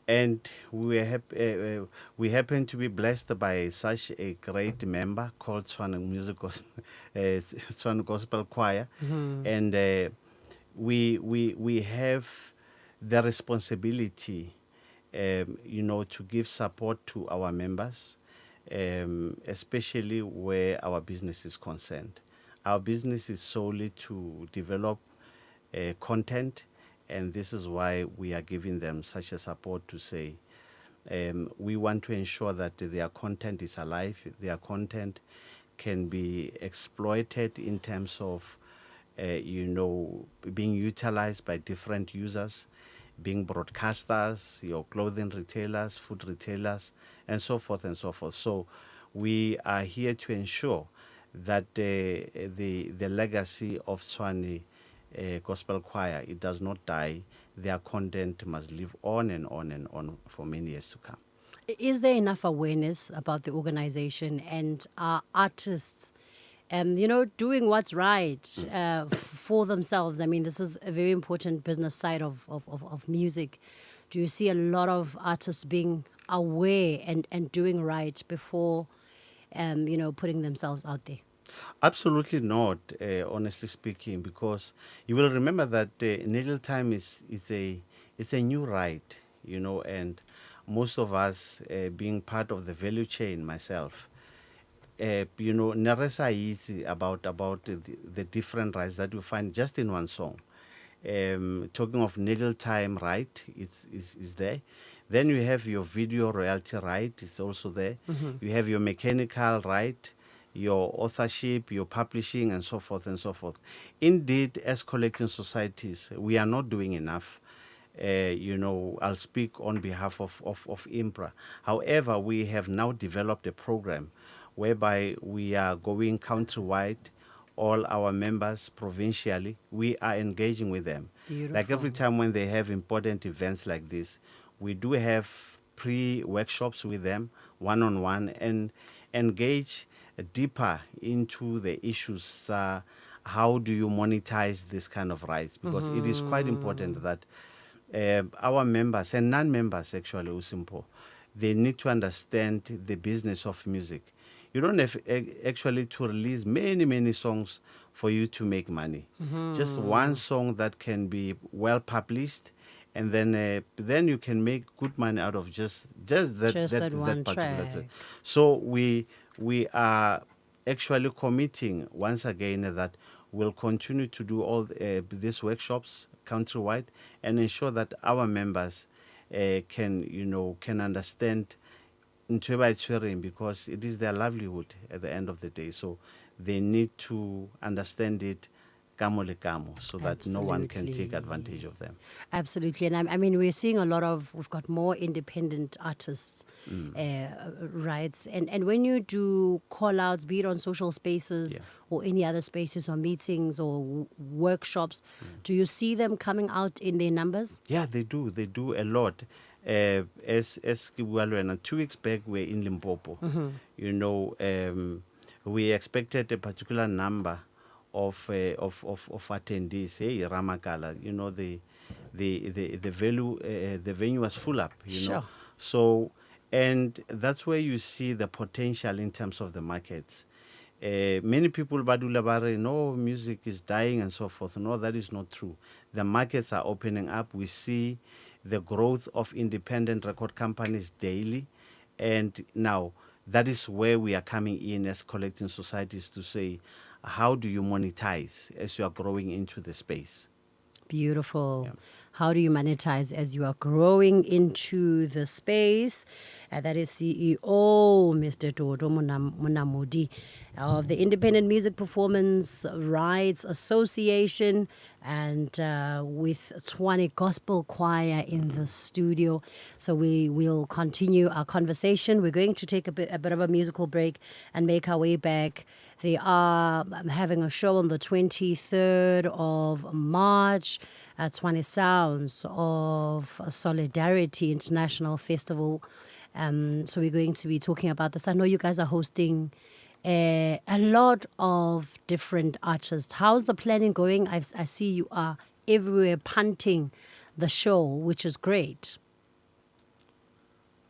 And we happen to be blessed by such a great member called Tshwane Tshwane Gospel Choir, and we have the responsibility, to give support to our members, especially where our business is concerned. Our business is solely to develop content, and this is why we are giving them such a support to say we want to ensure that their content is alive, their content can be exploited in terms of, being utilized by different users, being broadcasters, your clothing retailers, food retailers, and so forth and so forth. So we are here to ensure that the legacy of Tshwane Gospel Choir, it does not die. Their content must live on and on and on for many years to come. Is there enough awareness about the organization and our artists, doing what's right for themselves? I mean, this is a very important business side of music. Do you see a lot of artists being aware and doing right before, putting themselves out there? Absolutely not, honestly speaking, because you will remember that Needle Time is a new right, and most of us being part of the value chain, myself, Neresa is about the different rights that you find just in one song. Talking of needle time right is there. Then you have your video royalty right, it's also there. You have your mechanical right, your authorship, your publishing, and so forth and so forth. Indeed, as collecting societies, we are not doing enough. I'll speak on behalf of IMPRA. However, we have now developed a program whereby we are going countrywide, all our members provincially, we are engaging with them. Like every Beautiful. time when they have important events like this, we do have pre-workshops with them, one-on-one, and engage deeper into the issues. How do you monetize this kind of rights? Because it is quite important that our members and non-members actually, Usimpo, they need to understand the business of music. You don't have actually to release many songs for you to make money. Just one song that can be well published, and then you can make good money out of just Just that that one particular track. thing. So we are actually committing once again that we'll continue to do all these workshops countrywide and ensure that our members can understand into by tshwereng, because it is their livelihood at the end of the day. So they need to understand it kamo le kamo, so that no one can take advantage Absolutely. of them. Absolutely. And I mean, we're seeing we've got more independent artists, rights. And when you do call outs, be it on social spaces Yeah. or any other spaces or meetings or workshops, do you see them coming out in their numbers? Yeah, they do. They do a lot. As ke bua le wena, 2 weeks back we're in Limpopo. We expected a particular number of attendees. Hey, Ramakala, the venue was full up. Sure. So, and that's where you see the potential in terms of the markets. Many people badula bare, no, music is dying and so forth. No, that is not true. The markets are opening up. We see the growth of independent record companies daily, and now that is where we are coming in as collecting societies to say, how do you monetize as you are growing into the space? Beautiful. Yeah. How do you monetize as you are growing into the space? That is CEO, Mr. Dodo Munamudi of the Independent Music Performance Rights Association, and with Tshwane Gospel Choir in the studio. So we will continue our conversation. We're going to take a bit of a musical break and make our way back. They are having a show on the 23rd of March at Tshwane Sounds of Solidarity International Festival. So we're going to be talking about this. I know you guys are hosting a lot of different artists. How's the planning going? I see you are everywhere punting the show, which is great.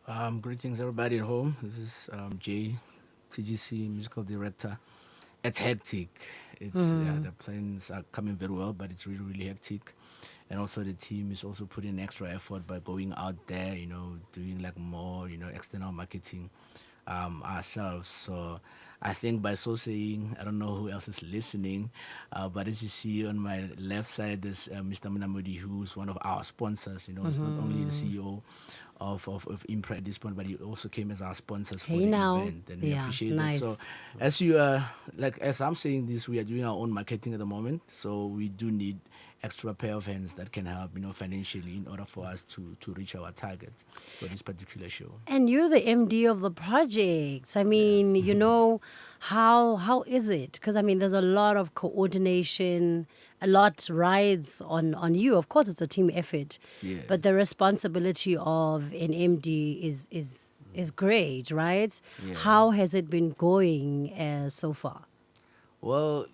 Greetings, everybody at home. This is Jay, TGC musical director. It's hectic. It's yeah, the plans are coming very well, but it's really really hectic. And also the team is also putting extra effort by going out there, doing like more, external marketing ourselves. So I think by so saying, I don't know who else is listening, but as you see on my left side, there's Mr. Munamudi, who's one of our sponsors. He's not only the CEO of Impra at this point, but he also came as our sponsors for Hey the now. event, and we Yeah, appreciate that. So, nice. as you as I'm saying this, we are doing our own marketing at the moment, so we do need extra pair of hands that can help, financially in order for us to reach our targets for this particular show. And you're the MD of the project. I Yeah. mean, how is it? Because I mean, there's a lot of coordination, a lot rides on you. Of course, it's a team effort, but the Yes. responsibility of an MD is great, right? Yeah. How has it been going so far? Well,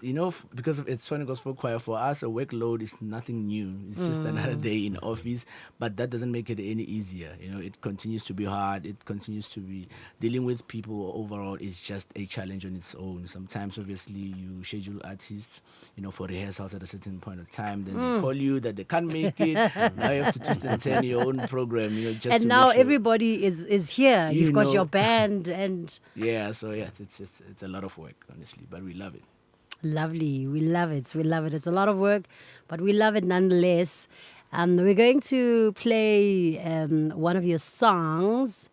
because of it's Tshwane Gospel Choir, for us, a workload is nothing new. It's just another day in office, but that doesn't make it any easier. It continues to be hard. It continues to be dealing with people overall is just a challenge on its own. Sometimes, obviously, you schedule artists, for rehearsals at a certain point of time. Then they call you that they can't make it. Now you have to twist and turn your own program, just And to make now sure, everybody is here. you You've got your know. band and Yeah, so yeah, it's a lot of work, honestly, but we love it. lovely. We love it. We love it. It's a lot of work, but we love it nonetheless. We're going to play one of your songs.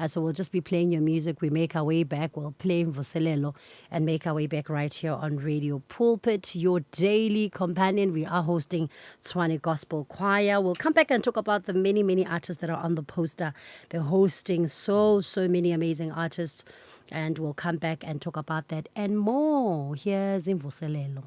So we'll just be playing your music. We make our way back. We'll play Mvuselelo and make our way back right here on Radio Pulpit, your daily companion. We are hosting Tshwane Gospel Choir. We'll come back and talk about the many, many artists that are on the poster. They're hosting so many amazing artists. And we'll come back and talk about that and more. Here's Imvuselelo.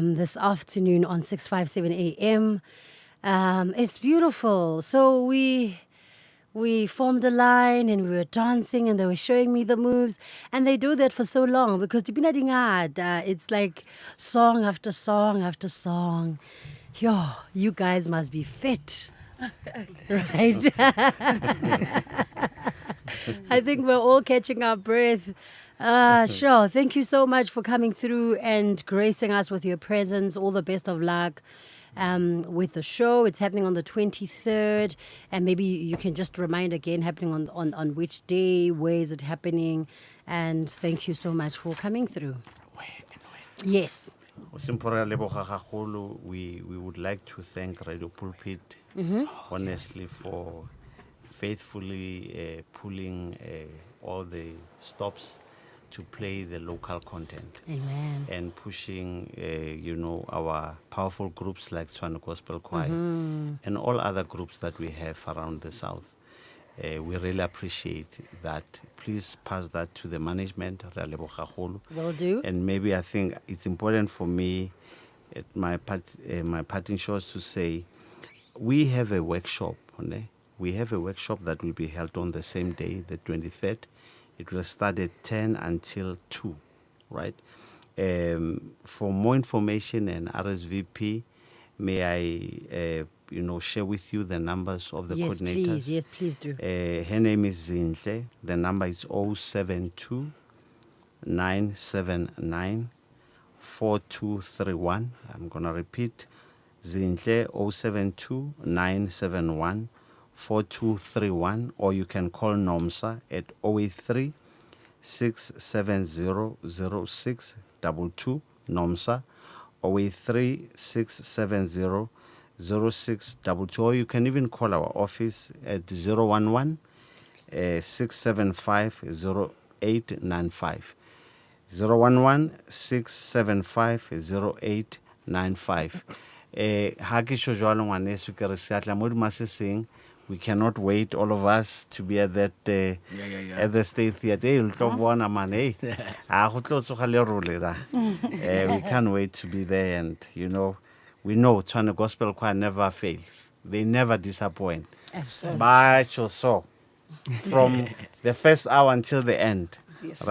This afternoon on 657 AM. It's beautiful. So we formed a line and we were dancing and they were showing me the moves, and they do that for so long because Dipina Dingad, it's like song after song after song. Yo, you guys must be fit. Right? I think we're all catching our breath. Sure. Thank you so much for coming through and gracing us with your presence. All the best of luck with the show. It's happening on the 23rd. And maybe you can just remind again, happening on which day, where is it happening? And thank you so much for coming through. Yes. We would like to thank Radio Pulpit, honestly, for faithfully pulling all the stops to play the local content. Amen. And pushing, our powerful groups like Tshwane Gospel Choir and all other groups that we have around the South. We really appreciate that. Please pass that to the management. Will do. And maybe I think it's important for me at my parting shows to say we have a workshop. We have a workshop that will be held on the same day, the 23rd. It will start at 10 until 2, right? For more information and RSVP, may I, share with you the numbers of the coordinators? Please. Yes, please do. Her name is Zinhle. The number is 072 979 4231. I'm going to repeat. Zinhle 072 971 4231, or you can call NOMSA at 083 670 0622, NOMSA 083 670 0622, or you can even call our office at 011 675 0895. 011 675 0895. We cannot wait, all of us, to be at that at the State Theatre. We can't wait to be there, and we know Tshwane Gospel Choir never fails. They never disappoint. Absolutely. But so from the first hour until the end. Yes.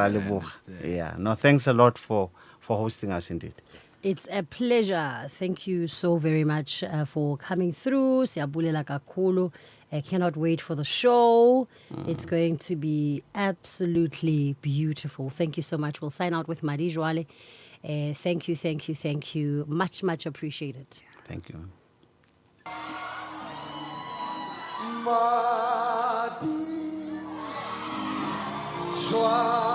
Yeah. No, thanks a lot for hosting us indeed. It's a pleasure. Thank you so very much for coming through. Siyabulela kakhulu. I cannot wait for the show. It's going to be absolutely beautiful. Thank you so much. We'll sign out with Marie Joale. Thank you. Much, much appreciated. Thank you. Madi, Tshwane.